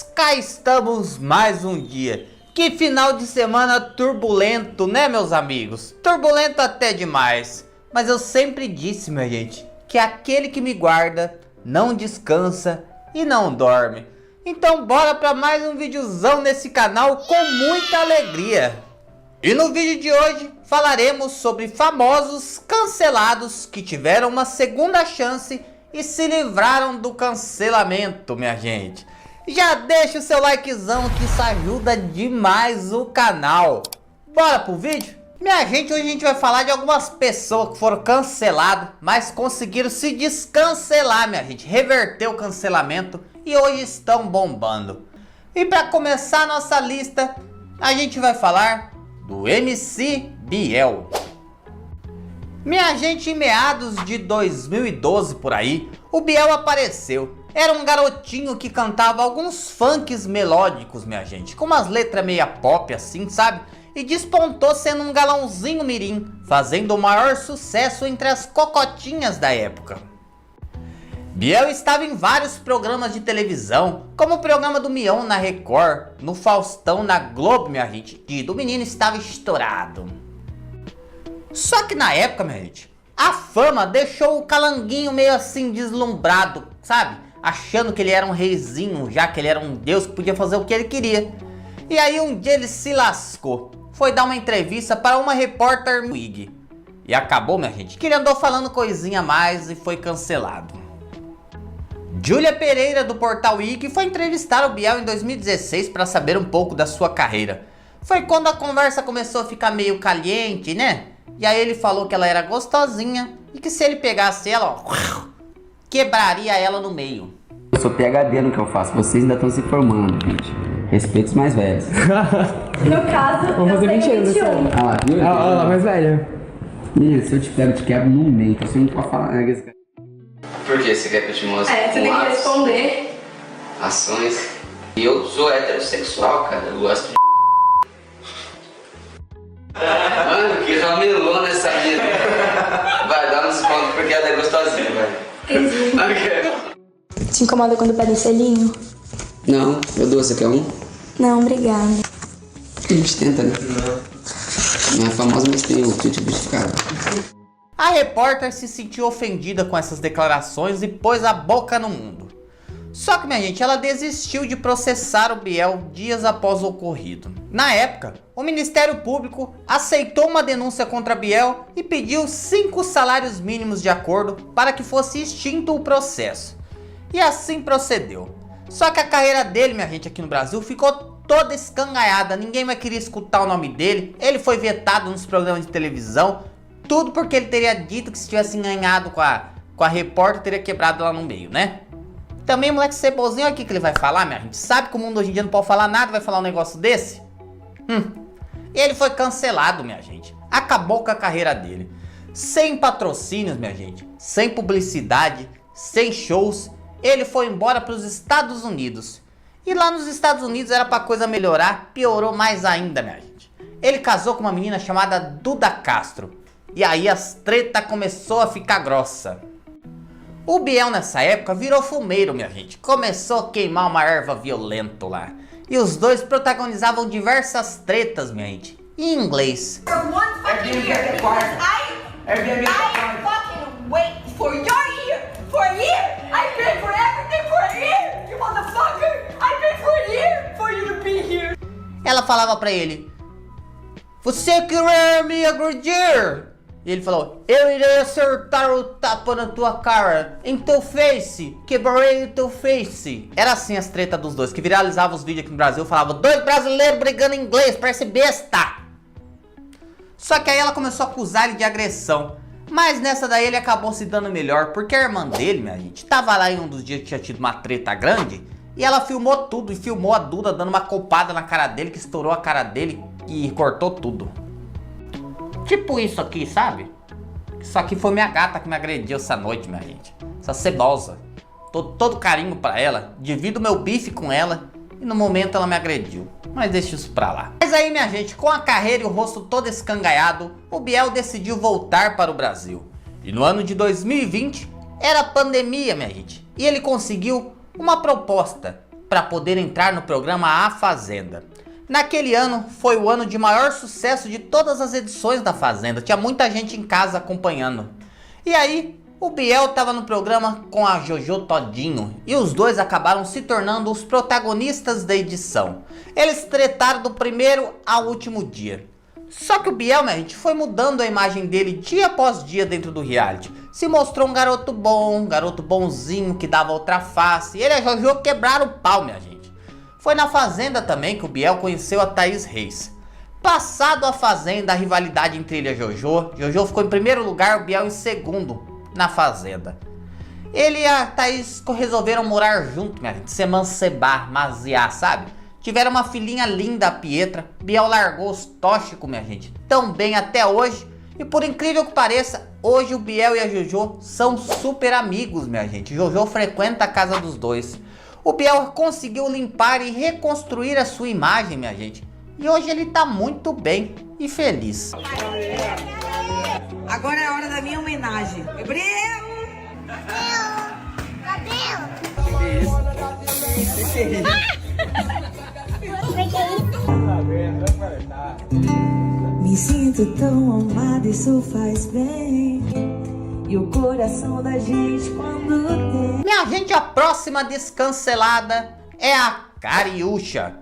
Cá estamos mais um dia. Que final de semana turbulento, né, meus amigos? Turbulento até demais. Mas eu sempre disse, minha gente, que aquele que me guarda não descansa e não dorme. Então bora para mais um videozão nesse canal com muita alegria. E no vídeo de hoje falaremos sobre famosos cancelados que tiveram uma segunda chance e se livraram do cancelamento, minha gente. Já deixa o seu likezão que isso ajuda demais o canal. Bora pro vídeo? Minha gente, hoje a gente vai falar de algumas pessoas que foram canceladas, mas conseguiram se descancelar, minha gente. Reverter o cancelamento e hoje estão bombando. E para começar a nossa lista, a gente vai falar do MC Biel. Minha gente, em meados de 2012 por aí, o Biel apareceu. Era um garotinho que cantava alguns funks melódicos, minha gente, com umas letras meia pop assim, sabe? E despontou sendo um galãozinho mirim, fazendo o maior sucesso entre as cocotinhas da época. Biel estava em vários programas de televisão, como o programa do Mion na Record, no Faustão na Globo, minha gente, e do menino estava estourado. Só que na época, minha gente, a fama deixou o calanguinho meio assim deslumbrado, sabe? Achando que ele era um reizinho, já que ele era um deus que podia fazer o que ele queria. E aí um dia ele se lascou. Foi dar uma entrevista para uma repórter Wig. E acabou, minha gente, que ele andou falando coisinha a mais e foi cancelado. Júlia Pereira do portal Wig foi entrevistar o Biel em 2016 para saber um pouco da sua carreira. Foi quando a conversa começou a ficar meio caliente, né? E aí ele falou que ela era gostosinha e que se ele pegasse ela, ó, quebraria ela no meio. Eu sou PhD no que eu faço, vocês ainda estão se formando, gente. Respeita os mais velhos. No caso, vamos fazer 20 anos, 21. Ah lá, viu? Olha lá, mais velha. Menina, se eu te pego, eu te quebro no meio, que você não pode falar. Por que você quer que eu te mostre? Você tem que responder. Ações. E eu sou heterossexual, cara. Eu gosto de. Mano, que ramelona essa vida. Vai dar uns pontos porque ela é gostosinha, vai. Te incomoda quando pede selinho? Não, eu dou, você quer um? Não, obrigada. A gente tenta, né? Não é famosa, mas tem o tipo de cara. A repórter se sentiu ofendida com essas declarações e pôs a boca no mundo. Só que, minha gente, ela desistiu de processar o Biel dias após o ocorrido. Na época, o Ministério Público aceitou uma denúncia contra Biel e pediu 5 salários mínimos de acordo para que fosse extinto o processo. E assim procedeu. Só que a carreira dele, minha gente, aqui no Brasil ficou toda escangalhada. Ninguém vai querer escutar o nome dele. Ele foi vetado nos programas de televisão. Tudo porque ele teria dito que se tivesse ganhado com a repórter, teria quebrado lá no meio, né? Também o moleque cebozinho aqui que ele vai falar, minha gente. Sabe que o mundo hoje em dia não pode falar nada, vai falar um negócio desse? Ele foi cancelado, minha gente. Acabou com a carreira dele. Sem patrocínios, minha gente. Sem publicidade, sem shows. Ele foi embora para os Estados Unidos. E lá nos Estados Unidos era pra coisa melhorar, piorou mais ainda, minha gente. Ele casou com uma menina chamada Duda Castro. E aí as treta começou a ficar grossa. O Biel nessa época virou fumeiro, minha gente. Começou a queimar uma erva violento lá. E os dois protagonizavam diversas tretas, minha gente, em inglês. Ela falava pra ele: "Você quer me agredir?" E ele falou: "Eu irei acertar o tapa na tua cara, em teu face, quebrarei o teu face." Era assim as tretas dos dois, que viralizavam os vídeos aqui no Brasil, falava: "Dois brasileiros brigando em inglês, parece besta." Só que aí ela começou a acusar ele de agressão. Mas nessa daí ele acabou se dando melhor, porque a irmã dele, minha gente, tava lá em um dos dias que tinha tido uma treta grande, e ela filmou tudo, e filmou a Duda dando uma copada na cara dele, que estourou a cara dele e cortou tudo. Tipo isso aqui, sabe? Isso aqui foi minha gata que me agrediu essa noite, minha gente. Essa cebosa. Todo carinho pra ela. Divido meu bife com ela. E no momento ela me agrediu. Mas deixa isso pra lá. Mas aí, minha gente, com a carreira e o rosto todo escangalhado, o Biel decidiu voltar para o Brasil. E no ano de 2020, era pandemia, minha gente. E ele conseguiu uma proposta para poder entrar no programa A Fazenda. Naquele ano foi o ano de maior sucesso de todas as edições da Fazenda, tinha muita gente em casa acompanhando. E aí o Biel estava no programa com a Jojo Todinho e os dois acabaram se tornando os protagonistas da edição. Eles tretaram do primeiro ao último dia. Só que o Biel, minha gente, foi mudando a imagem dele dia após dia dentro do reality. Se mostrou um garoto bom, um garoto bonzinho que dava outra face. E ele e a Jojo quebraram o pau, minha gente. Foi na Fazenda também que o Biel conheceu a Thaís Reis. Passado a Fazenda, a rivalidade entre ele e a Jojo. Jojo ficou em primeiro lugar, o Biel em segundo na Fazenda. Ele e a Thaís resolveram morar junto, minha gente. Se emancebar, maziar, sabe? Tiveram uma filhinha linda, a Pietra. Biel largou os tóxicos, minha gente. Tão bem até hoje. E por incrível que pareça, hoje o Biel e a Jojo são super amigos, minha gente. Jojo frequenta a casa dos dois. O Biel conseguiu limpar e reconstruir a sua imagem, minha gente. E hoje ele tá muito bem e feliz. Agora é a hora da minha homenagem. Gabriel! Me sinto tão amada, isso faz bem. E o coração da gente quando tem. Minha gente, a próxima descancelada é a Cariúcha.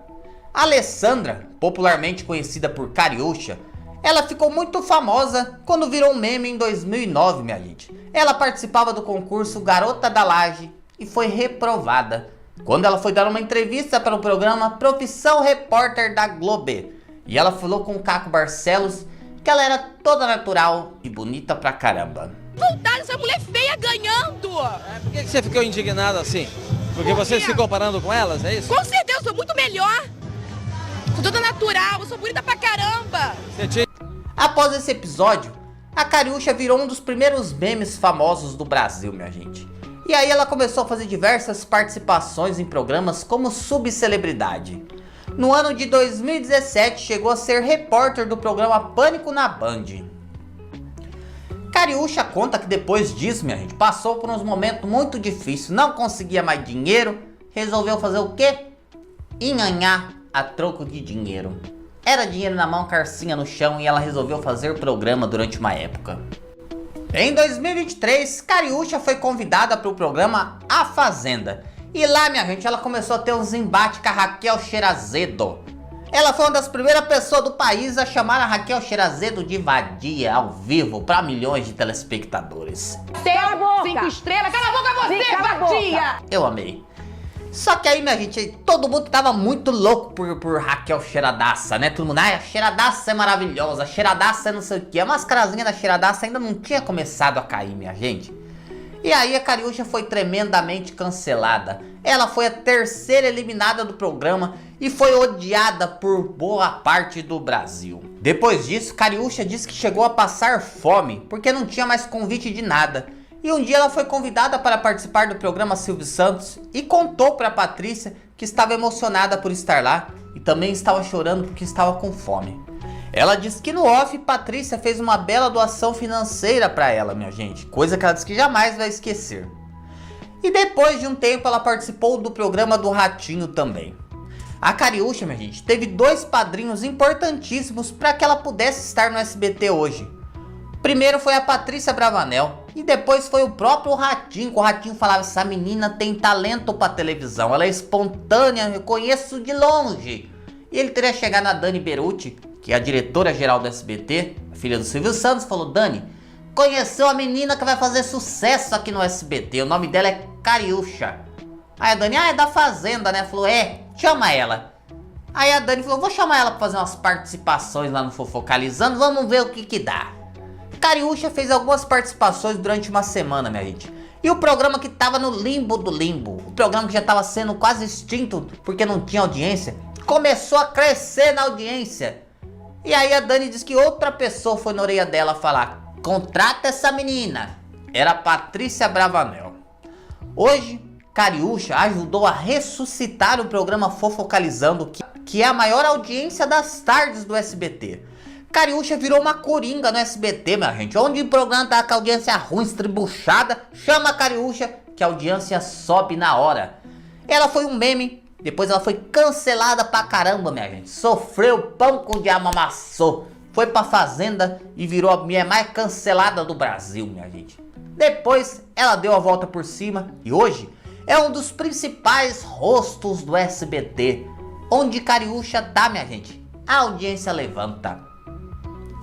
A Alessandra, popularmente conhecida por Cariúcha, ela ficou muito famosa quando virou um meme em 2009, minha gente. Ela participava do concurso Garota da Laje e foi reprovada quando ela foi dar uma entrevista para o programa Profissão Repórter da Globo. E ela falou com o Caco Barcelos que ela era toda natural e bonita pra caramba. Voltar essa mulher feia ganhando! Por que você ficou indignada assim? Porque você se comparando com elas, é isso? Com certeza, eu sou muito melhor. Sou toda natural, eu sou bonita pra caramba. Após esse episódio, a Cariúcha virou um dos primeiros memes famosos do Brasil, minha gente. E aí ela começou a fazer diversas participações em programas como subcelebridade. No ano de 2017, chegou a ser repórter do programa Pânico na Band. Cariúcha conta que depois disso, minha gente, passou por uns momentos muito difíceis, não conseguia mais dinheiro, resolveu fazer o quê? Enhanhar a troco de dinheiro. Era dinheiro na mão, carcinha no chão e ela resolveu fazer programa durante uma época. Em 2023, Cariúcha foi convidada para o programa A Fazenda. E lá, minha gente, ela começou a ter uns embates com a Raquel Sherazade. Ela foi uma das primeiras pessoas do país a chamar a Raquel Sherazade de vadia ao vivo para milhões de telespectadores. Cala a boca! 5 estrelas, cala a boca você, vadia! Eu amei. Só que aí, minha gente, todo mundo tava muito louco por Raquel Cheiradaça, né? Todo mundo, a Cheiradaça é maravilhosa, a Cheiradaça é não sei o que. A mascarazinha da Cheiradaça ainda não tinha começado a cair, minha gente. E aí a Cariúcha foi tremendamente cancelada. Ela foi a terceira eliminada do programa e foi odiada por boa parte do Brasil. Depois disso, Cariúcha disse que chegou a passar fome, porque não tinha mais convite de nada. E um dia ela foi convidada para participar do programa Silvio Santos e contou para Patrícia que estava emocionada por estar lá e também estava chorando porque estava com fome. Ela disse que no off, Patrícia fez uma bela doação financeira para ela, minha gente. Coisa que ela disse que jamais vai esquecer. E depois de um tempo ela participou do programa do Ratinho também. A Cariúcha, minha gente, teve 2 padrinhos importantíssimos para que ela pudesse estar no SBT hoje. Primeiro foi a Patrícia Bravanel e depois foi o próprio Ratinho, que o Ratinho falava, essa menina tem talento para televisão, ela é espontânea, eu conheço de longe. E ele teria chegado na Dani Beruti, que é a diretora-geral do SBT, a filha do Silvio Santos, falou, Dani, conheceu a menina que vai fazer sucesso aqui no SBT, o nome dela é Cariúcha. Aí a Dani, é da Fazenda, né? Falou, chama ela. Aí a Dani falou, vou chamar ela para fazer umas participações lá no Fofocalizando, vamos ver o que dá. Cariúcha fez algumas participações durante uma semana, minha gente. E o programa que tava no limbo do limbo, o programa que já tava sendo quase extinto porque não tinha audiência, começou a crescer na audiência. E aí a Dani disse que outra pessoa foi na orelha dela falar, contrata essa menina. Era a Patrícia Bravanel. Hoje, Cariúcha ajudou a ressuscitar o programa Fofocalizando, que é a maior audiência das tardes do SBT. Cariúcha virou uma coringa no SBT, minha gente. Onde o programa tá com a audiência ruim, estribuchada, chama a Cariúcha que a audiência sobe na hora. Ela foi um meme Depois ela foi cancelada pra caramba, minha gente. Sofreu pão com o diabo amassou. Foi pra fazenda e virou a mulher mais cancelada do Brasil, minha gente. Depois ela deu a volta por cima e hoje é um dos principais rostos do SBT. Onde Cariúcha tá, minha gente, a audiência levanta.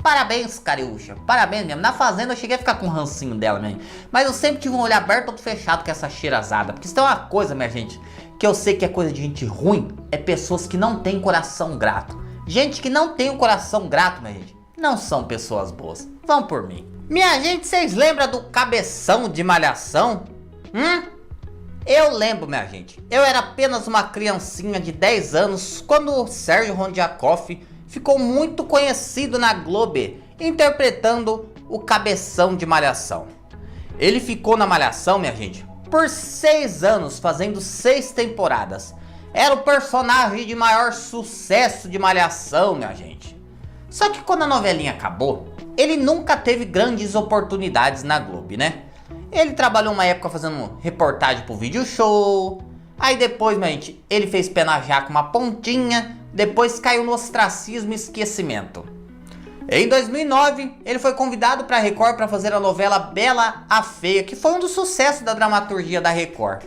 Parabéns, Cariúcha, parabéns mesmo. Na fazenda eu cheguei a ficar com um rancinho dela, minha gente. Mas eu sempre tive um olho aberto, todo fechado com essa cheirazada. Porque se tem uma coisa, minha gente, que eu sei que é coisa de gente ruim, é pessoas que não têm coração grato. Gente que não tem um coração grato, minha gente, não são pessoas boas. Vão por mim. Minha gente, vocês lembram do Cabeção de Malhação? Eu lembro, minha gente. Eu era apenas uma criancinha de 10 anos quando o Sérgio Rondiakoff ficou muito conhecido na Globo, interpretando o Cabeção de Malhação. Ele ficou na Malhação, minha gente, por 6 anos, fazendo 6 temporadas. Era o personagem de maior sucesso de Malhação, minha gente. Só que quando a novelinha acabou, ele nunca teve grandes oportunidades na Globo, né? Ele trabalhou uma época fazendo reportagem pro Video Show. Aí depois, minha gente, ele fez pé na jaca uma pontinha. Depois caiu no ostracismo e esquecimento. Em 2009, ele foi convidado para a Record para fazer a novela Bela a Feia, que foi um dos sucessos da dramaturgia da Record.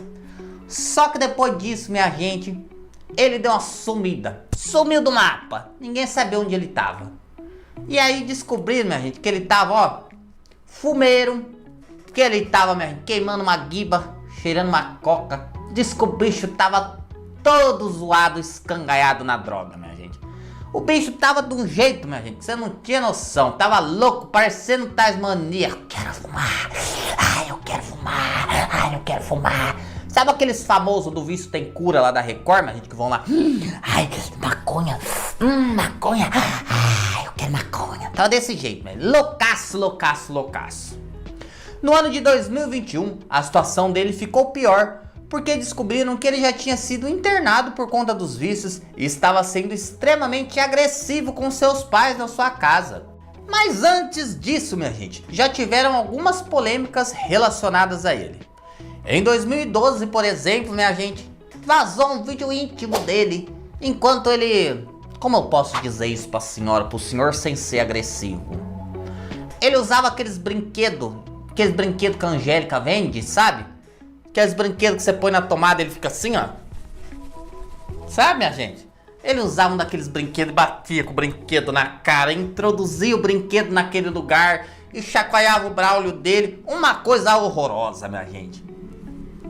Só que depois disso, minha gente, ele deu uma sumida. Sumiu do mapa. Ninguém sabia onde ele tava. E aí descobriram, minha gente, que ele tava, ó, fumeiro. Que ele tava, minha gente, queimando uma guiba, cheirando uma coca. Diz que o bicho tava todo zoado, escangaiado na droga, minha gente. O bicho tava de um jeito, minha gente, que você não tinha noção. Tava louco, parecendo Tasmania. Eu quero fumar. Ai, eu quero fumar. Ai, eu quero fumar. Sabe aqueles famosos do Vício Tem Cura lá da Record, minha gente, que vão lá. Ai, maconha. Maconha. Ai, eu quero maconha. Tava desse jeito, velho. Loucaço, loucaço, loucaço. No ano de 2021, a situação dele ficou pior, porque descobriram que ele já tinha sido internado por conta dos vícios e estava sendo extremamente agressivo com seus pais na sua casa. Mas antes disso, minha gente, já tiveram algumas polêmicas relacionadas a ele. Em 2012, por exemplo, minha gente, vazou um vídeo íntimo dele, enquanto ele... Como eu posso dizer isso pra senhora, pro senhor sem ser agressivo? Ele usava aqueles brinquedos que a Angélica vende, sabe? Aqueles brinquedos que você põe na tomada e ele fica assim, ó. Sabe, minha gente? Ele usava um daqueles brinquedos e batia com o brinquedo na cara, introduzia o brinquedo naquele lugar e chacoalhava o braulio dele. Uma coisa horrorosa, minha gente.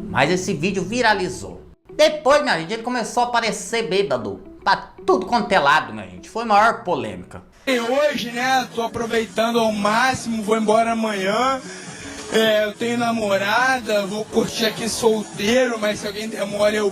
Mas esse vídeo viralizou. Depois, minha gente, ele começou a aparecer bêbado pra tudo quanto é lado, minha gente. Foi a maior polêmica. E hoje, né, tô aproveitando ao máximo, vou embora amanhã. Eu tenho namorada, vou curtir aqui solteiro, mas se alguém demora eu...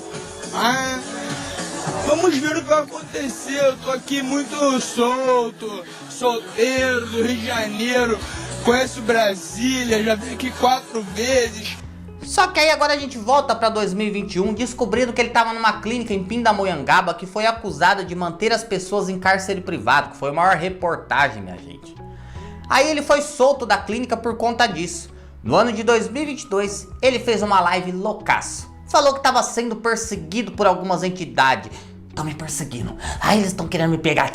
vamos ver o que vai acontecer. Eu tô aqui muito solto, solteiro, do Rio de Janeiro, conheço Brasília, já vim aqui 4 vezes. Só que aí agora a gente volta pra 2021, descobrindo que ele tava numa clínica em Pindamonhangaba que foi acusada de manter as pessoas em cárcere privado, que foi a maior reportagem, minha gente. Aí ele foi solto da clínica por conta disso. No ano de 2022, ele fez uma live loucaço. Falou que tava sendo perseguido por algumas entidades. Estão me perseguindo. Ai, eles estão querendo me pegar,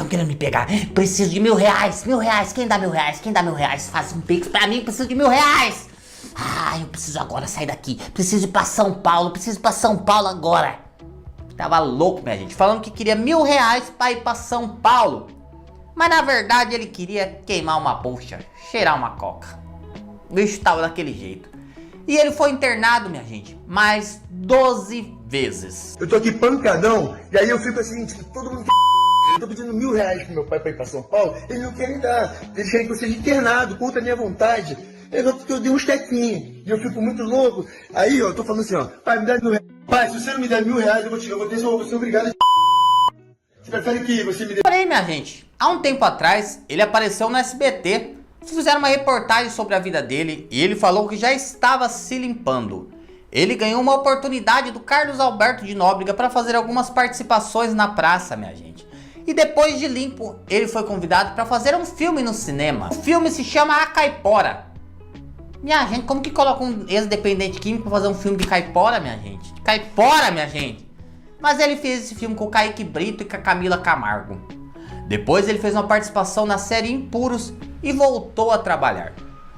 Preciso de R$1.000, R$1.000. Quem dá R$1.000? Quem dá R$1.000? Faz um pix pra mim, preciso de R$1.000. Ai, eu preciso agora sair daqui. Preciso ir pra São Paulo, agora. Tava louco, minha gente, falando que queria R$1.000 pra ir pra São Paulo. Mas na verdade ele queria queimar uma bucha, cheirar uma coca. O bicho tava daquele jeito. E ele foi internado, minha gente, mais 12 vezes. Eu tô aqui pancadão, e aí eu fico assim, tipo, todo mundo... Eu tô pedindo R$1.000 pro meu pai pra ir pra São Paulo, eles não querem dar. Eles querem que eu seja internado, contra a minha vontade. Eu dei uns tequinhos, e eu fico muito louco. Aí, ó, eu tô falando assim, ó, pai, me dá R$1.000. Pai, se você não me der R$1.000, eu vou ser obrigado a... Você prefere que você me dê... Porém, minha gente, há um tempo atrás, ele apareceu no SBT. Fizeram uma reportagem sobre a vida dele e ele falou que já estava se limpando. Ele ganhou uma oportunidade do Carlos Alberto de Nóbrega para fazer algumas participações na praça, minha gente. E depois de limpo, ele foi convidado para fazer um filme no cinema. O filme se chama A Caipora. Minha gente, como que coloca um ex-dependente químico pra fazer um filme de caipora, minha gente? Caipora, minha gente. mas ele fez esse filme com o Kaique Brito e com a Camila Camargo. Depois ele fez uma participação na série Impuros e voltou a trabalhar.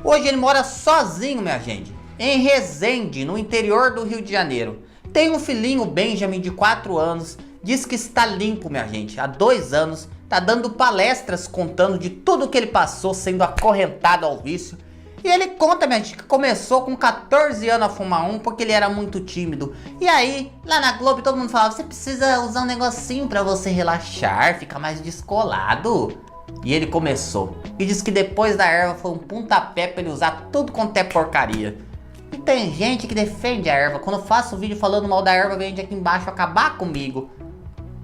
Hoje ele mora sozinho, minha gente, em Resende, no interior do Rio de Janeiro. Tem um filhinho, Benjamin, de 4 anos, diz que está limpo, minha gente, há 2 anos, tá dando palestras contando de tudo que ele passou sendo acorrentado ao vício. E ele conta, minha gente, que começou com 14 anos a fumar porque ele era muito tímido. E aí, lá na Globo, todo mundo falava, você precisa usar um negocinho pra você relaxar, ficar mais descolado. E ele começou. E diz que depois da erva foi um pontapé pra ele usar tudo quanto é porcaria. E tem gente que defende a erva. Quando eu faço vídeo falando mal da erva, vem aqui embaixo acabar comigo.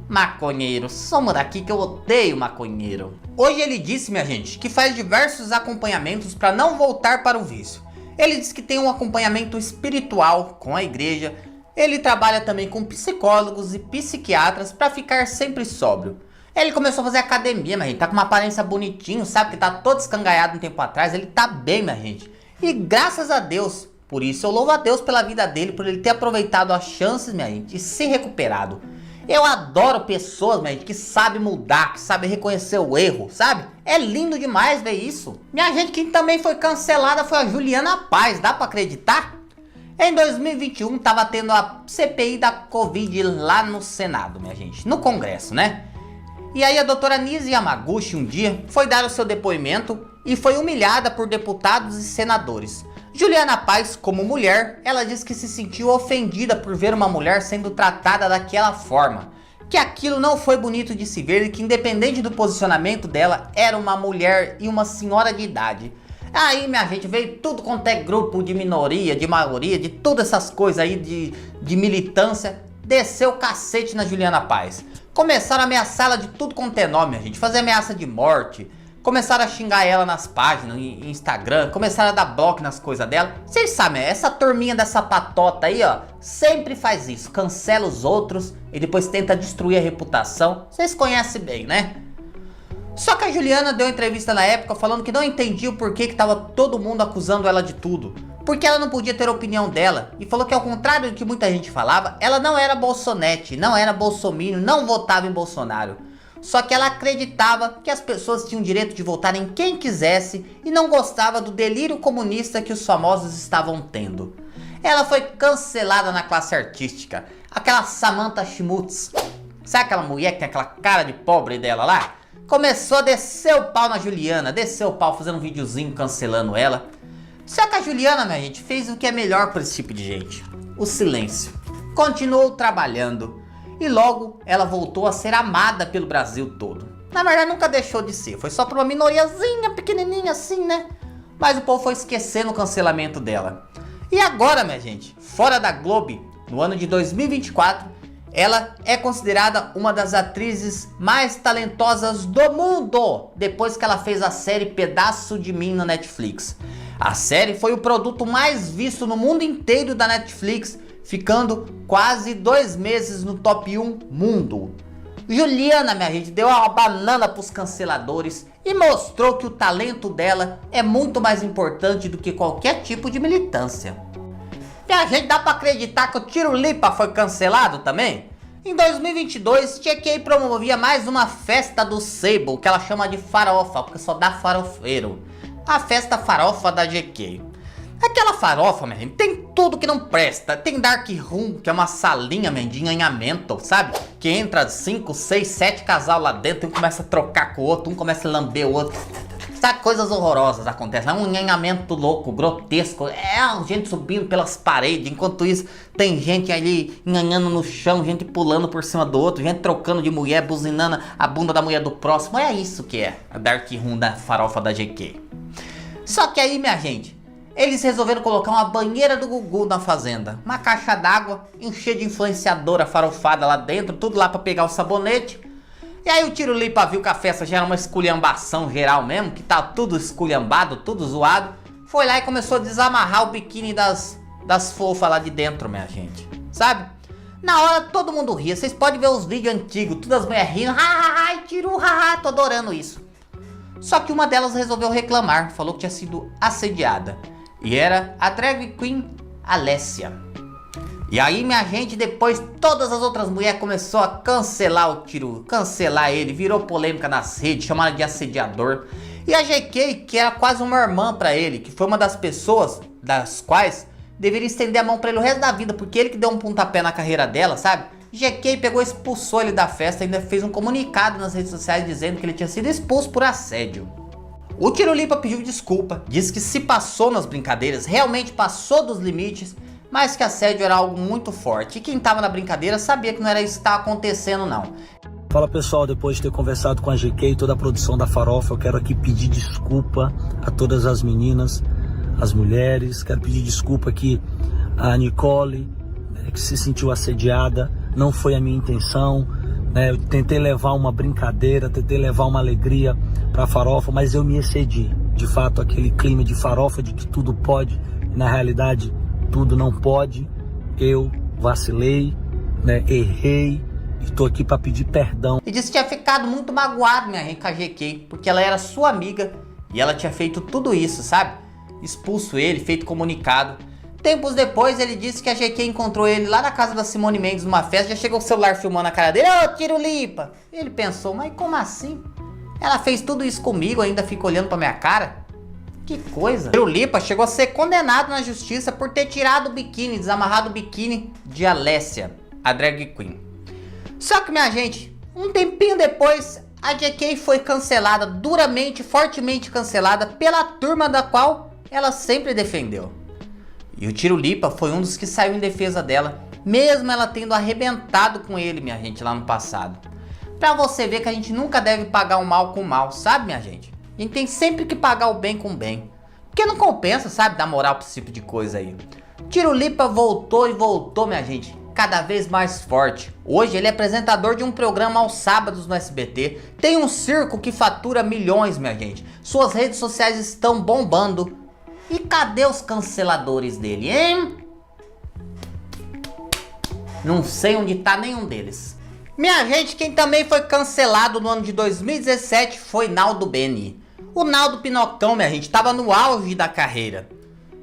Maconheiro, soma daqui que eu odeio maconheiro. Hoje ele disse, minha gente, que faz diversos acompanhamentos para não voltar para o vício. Ele diz que tem um acompanhamento espiritual com a igreja. Ele trabalha também com psicólogos e psiquiatras para ficar sempre sóbrio. Ele começou a fazer academia, minha gente, tá com uma aparência bonitinho, sabe, que tá todo escangalhado um tempo atrás. Ele tá bem, minha gente, e graças a Deus, por isso eu louvo a Deus pela vida dele, por ele ter aproveitado as chances, minha gente, e se recuperado. Eu adoro pessoas, minha gente, que sabem mudar, que sabem reconhecer o erro, sabe? É lindo demais ver isso. Minha gente, quem também foi cancelada foi a Juliana Paz, dá pra acreditar? Em 2021 tava tendo a CPI da Covid lá no Senado, minha gente, no Congresso, né? E aí a doutora Nise Yamaguchi um dia foi dar o seu depoimento e foi humilhada por deputados e senadores. Juliana Paz, como mulher, ela diz que se sentiu ofendida por ver uma mulher sendo tratada daquela forma. Que aquilo não foi bonito de se ver e que independente do posicionamento dela, era uma mulher e uma senhora de idade. Aí, minha gente, veio tudo quanto é grupo de minoria, de maioria, de todas essas coisas aí de militância, desceu o cacete na Juliana Paz. Começaram a ameaçá-la de tudo quanto é nome, minha gente, fazer ameaça de morte. Começaram a xingar ela nas páginas, em Instagram, começaram a dar bloco nas coisas dela. Vocês sabem, essa turminha dessa patota aí, ó, sempre faz isso. Cancela os outros e depois tenta destruir a reputação. Vocês conhecem bem, né? Só que a Juliana deu entrevista na época falando que não entendia o porquê que tava todo mundo acusando ela de tudo. Porque ela não podia ter a opinião dela. E falou que ao contrário do que muita gente falava, ela não era bolsonete, não era bolsominion, não votava em Bolsonaro. Só que ela acreditava que as pessoas tinham o direito de votar em quem quisesse e não gostava do delírio comunista que os famosos estavam tendo. Ela foi cancelada na classe artística. Aquela Samantha Schmutz, sabe aquela mulher que tem aquela cara de pobre dela lá? Começou a descer o pau na Juliana, desceu o pau fazendo um videozinho cancelando ela. Só que a Juliana, minha gente, fez o que é melhor para esse tipo de gente: o silêncio. Continuou trabalhando. E logo ela voltou a ser amada pelo Brasil todo. Na verdade nunca deixou de ser, foi só pra uma minoriazinha pequenininha assim, né? Mas o povo foi esquecendo o cancelamento dela. E agora, minha gente, fora da Globo, no ano de 2024, ela é considerada uma das atrizes mais talentosas do mundo, depois que ela fez a série Pedaço de Mim na Netflix. A série foi o produto mais visto no mundo inteiro da Netflix, ficando quase 2 meses no top 1 mundo. Juliana, minha gente, deu uma banana pros canceladores e mostrou que o talento dela é muito mais importante do que qualquer tipo de militância. E a gente dá pra acreditar que o Tiro Lipa foi cancelado também? Em 2022, GK promovia mais uma festa do sebo, que ela chama de farofa, porque só dá farofeiro. A festa farofa da GK. Aquela farofa, minha gente, tem tudo que não presta. Tem dark room, que é uma salinha, minha, de enhanhamento, sabe? Que entra 5, 6, 7 casal lá dentro, um começa a trocar com o outro, um começa a lamber o outro. Sabe, coisas horrorosas acontecem. É um enhanhamento louco, grotesco. É gente subindo pelas paredes. Enquanto isso, tem gente ali enhanhando no chão, gente pulando por cima do outro, gente trocando de mulher, buzinando a bunda da mulher do próximo. É isso que é a dark room da farofa da GK. Só que aí, minha gente, eles resolveram colocar uma banheira do Gugu na fazenda, uma caixa d'água, encher de influenciadora farofada lá dentro, tudo lá pra pegar o sabonete. E aí o Tiro Lipa viu que a festa já era uma esculhambação geral mesmo, que tá tudo esculhambado, tudo zoado. Foi lá e começou a desamarrar o biquíni das fofas lá de dentro, minha gente, sabe? Na hora todo mundo ria, vocês podem ver os vídeos antigos, todas as mulheres rindo, ai Tiro, haha, tô adorando isso. Só que uma delas resolveu reclamar, falou que tinha sido assediada. E era a drag queen Alessia. E aí, minha gente, depois todas as outras mulheres começou a cancelar o Tiro, cancelar ele, virou polêmica nas redes, chamaram de assediador. E a GK, que era quase uma irmã pra ele, que foi uma das pessoas das quais deveria estender a mão pra ele o resto da vida, porque ele que deu um pontapé na carreira dela, sabe? GK pegou e expulsou ele da festa, ainda fez um comunicado nas redes sociais dizendo que ele tinha sido expulso por assédio. O Tiro Lipa pediu desculpa, disse que se passou nas brincadeiras, realmente passou dos limites, mas que assédio era algo muito forte. E quem tava na brincadeira sabia que não era isso que estava acontecendo, não. Fala pessoal, depois de ter conversado com a GK e toda a produção da Farofa, eu quero aqui pedir desculpa a todas as meninas, as mulheres. Quero pedir desculpa aqui a Nicole, que se sentiu assediada. Não foi a minha intenção, né? Eu tentei levar uma brincadeira, tentei levar uma alegria pra Farofa, mas eu me excedi. De fato, aquele clima de Farofa de que tudo pode, e na realidade tudo não pode. Eu vacilei, né? Errei e tô aqui pra pedir perdão. E disse que tinha ficado muito magoado, minha gente, com a GK, porque ela era sua amiga e ela tinha feito tudo isso, sabe? Expulso ele, feito comunicado. Tempos depois ele disse que a GK encontrou ele lá na casa da Simone Mendes numa festa, já chegou o celular filmando a cara dele. Ô, Tiro Lipa! Ele pensou, mas como assim? Ela fez tudo isso comigo, ainda fica olhando pra minha cara? Que coisa. Tiro Lipa chegou a ser condenado na justiça por ter tirado o biquíni, desamarrado o biquíni de Alessia, a drag queen. Só que, minha gente, um tempinho depois, a GK foi cancelada, duramente, fortemente cancelada, pela turma da qual ela sempre defendeu. E o Tiro Lipa foi um dos que saiu em defesa dela, mesmo ela tendo arrebentado com ele, minha gente, lá no passado. Pra você ver que a gente nunca deve pagar o mal com o mal, sabe, minha gente? A gente tem sempre que pagar o bem com o bem. Porque não compensa, sabe, dar moral pra esse tipo de coisa aí. Tiro Lipa voltou e voltou, minha gente, cada vez mais forte. Hoje ele é apresentador de um programa aos sábados no SBT. Tem um circo que fatura milhões, minha gente. Suas redes sociais estão bombando. E cadê os canceladores dele, hein? Não sei onde tá nenhum deles. Minha gente, quem também foi cancelado no ano de 2017 foi Naldo Beni. O Naldo Pinocão, minha gente, tava no auge da carreira.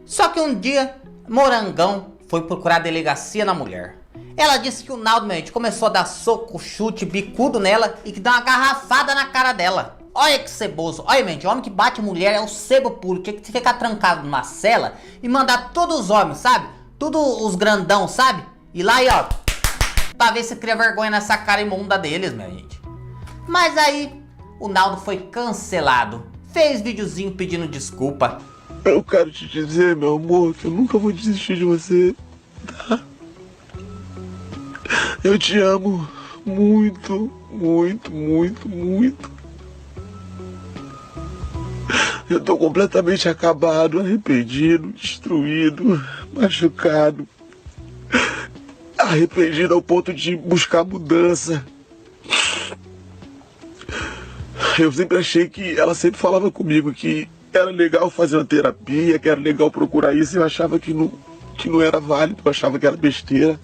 Só que um dia, Morangão foi procurar delegacia na mulher. Ela disse que o Naldo, minha gente, começou a dar soco, chute, bicudo nela e que dá uma garrafada na cara dela. Olha que ceboso. Olha, gente, homem que bate mulher é o sebo puro. Tinha que ficar trancado numa cela e mandar todos os homens, sabe? Todos os grandão, sabe? E lá e ó, pra ver se cria vergonha nessa cara imunda deles, minha gente. Mas aí, o Naldo foi cancelado. Fez videozinho pedindo desculpa. Eu quero te dizer, meu amor, que eu nunca vou desistir de você, tá? Eu te amo muito, muito, muito, muito. Eu tô completamente acabado, arrependido, destruído, machucado. Arrependido ao ponto de buscar mudança. Eu sempre achei que ela sempre falava comigo que era legal fazer uma terapia, que era legal procurar isso. Eu achava que não era válido, eu achava que era besteira.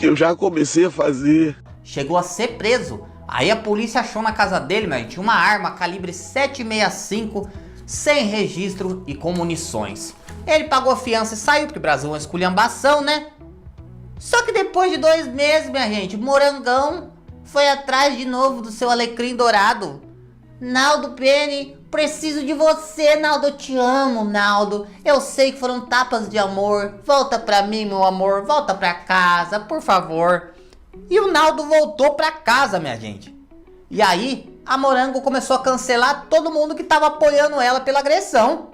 Eu já comecei a fazer. Chegou a ser preso. Aí a polícia achou na casa dele, meu gente, uma arma calibre 7,65, sem registro e com munições. Ele pagou a fiança e saiu, porque o Brasil é uma esculhambação, né? Só que depois de 2 meses, minha gente, Morangão foi atrás de novo do seu alecrim dourado. Naldo Beni, preciso de você, Naldo, eu te amo, Naldo. Eu sei que foram tapas de amor. Volta pra mim, meu amor, volta pra casa, por favor. E o Naldo voltou pra casa, minha gente. E aí, a Morango começou a cancelar todo mundo que tava apoiando ela pela agressão.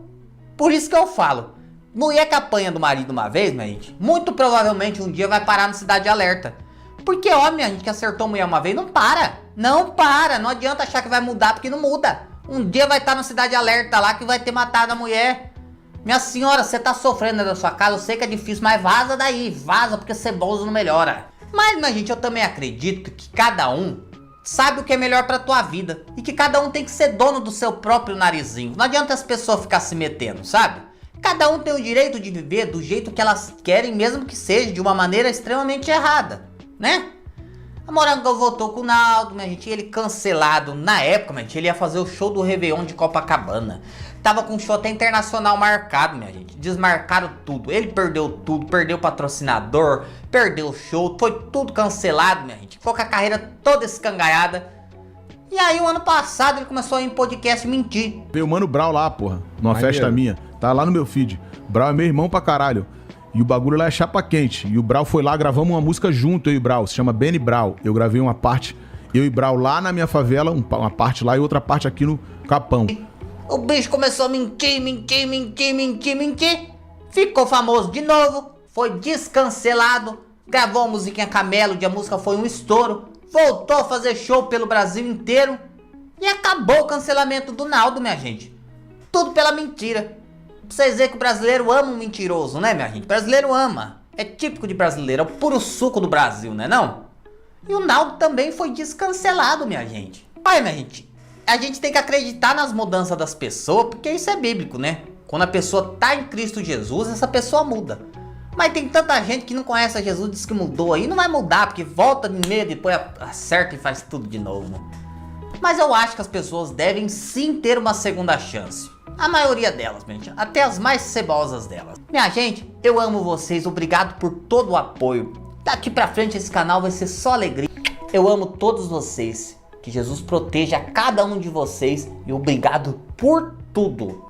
Por isso que eu falo, mulher que apanha do marido uma vez, minha gente, muito provavelmente um dia vai parar no Cidade Alerta. Porque, ó, minha gente, que acertou mulher uma vez, não para. Não para, não adianta achar que vai mudar, porque não muda. Um dia vai estar no Cidade Alerta lá que vai ter matado a mulher. Minha senhora, você tá sofrendo da sua casa, eu sei que é difícil, mas vaza daí, vaza, porque ceboso não melhora. Mas, minha gente, eu também acredito que cada um sabe o que é melhor pra tua vida. E que cada um tem que ser dono do seu próprio narizinho. Não adianta as pessoas ficar se metendo, sabe? Cada um tem o direito de viver do jeito que elas querem, mesmo que seja de uma maneira extremamente errada, né? A Morango voltou com o Naldo, minha gente, ele cancelado. Na época, minha gente, ele ia fazer o show do Réveillon de Copacabana. Tava com um show até internacional marcado, minha gente. Desmarcaram tudo. Ele perdeu tudo, perdeu o patrocinador, perdeu o show, foi tudo cancelado, minha gente. Ficou com a carreira toda escangaiada. E aí, o ano passado, ele começou a ir em podcast mentir. Veio o Mano Brown lá, porra, numa festa minha. Tá lá no meu feed. Brau é meu irmão pra caralho. E o bagulho lá é chapa quente. E o Brau foi lá, gravamos uma música junto, eu e o Brau. Se chama Benny Brau. Eu gravei uma parte, eu e Brau lá na minha favela, uma parte lá e outra parte aqui no Capão. O bicho começou a mentir. Ficou famoso de novo. Foi descancelado. Gravou a musiquinha Camelo, a música foi um estouro. Voltou a fazer show pelo Brasil inteiro. E acabou o cancelamento do Naldo, minha gente. Tudo pela mentira. Pra vocês verem que o brasileiro ama um mentiroso, né, minha gente? O brasileiro ama. É típico de brasileiro, é o puro suco do Brasil, né não? E o Naldo também foi descancelado, minha gente. Olha, minha gente, a gente tem que acreditar nas mudanças das pessoas, porque isso é bíblico, né? Quando a pessoa tá em Cristo Jesus, essa pessoa muda. Mas tem tanta gente que não conhece a Jesus, diz que mudou aí, não vai mudar, porque volta de meio, depois acerta e faz tudo de novo. Mas eu acho que as pessoas devem sim ter uma segunda chance. A maioria delas, minha gente, até as mais cebosas delas. Minha gente, eu amo vocês, obrigado por todo o apoio. Daqui pra frente esse canal vai ser só alegria. Eu amo todos vocês, que Jesus proteja cada um de vocês e obrigado por tudo.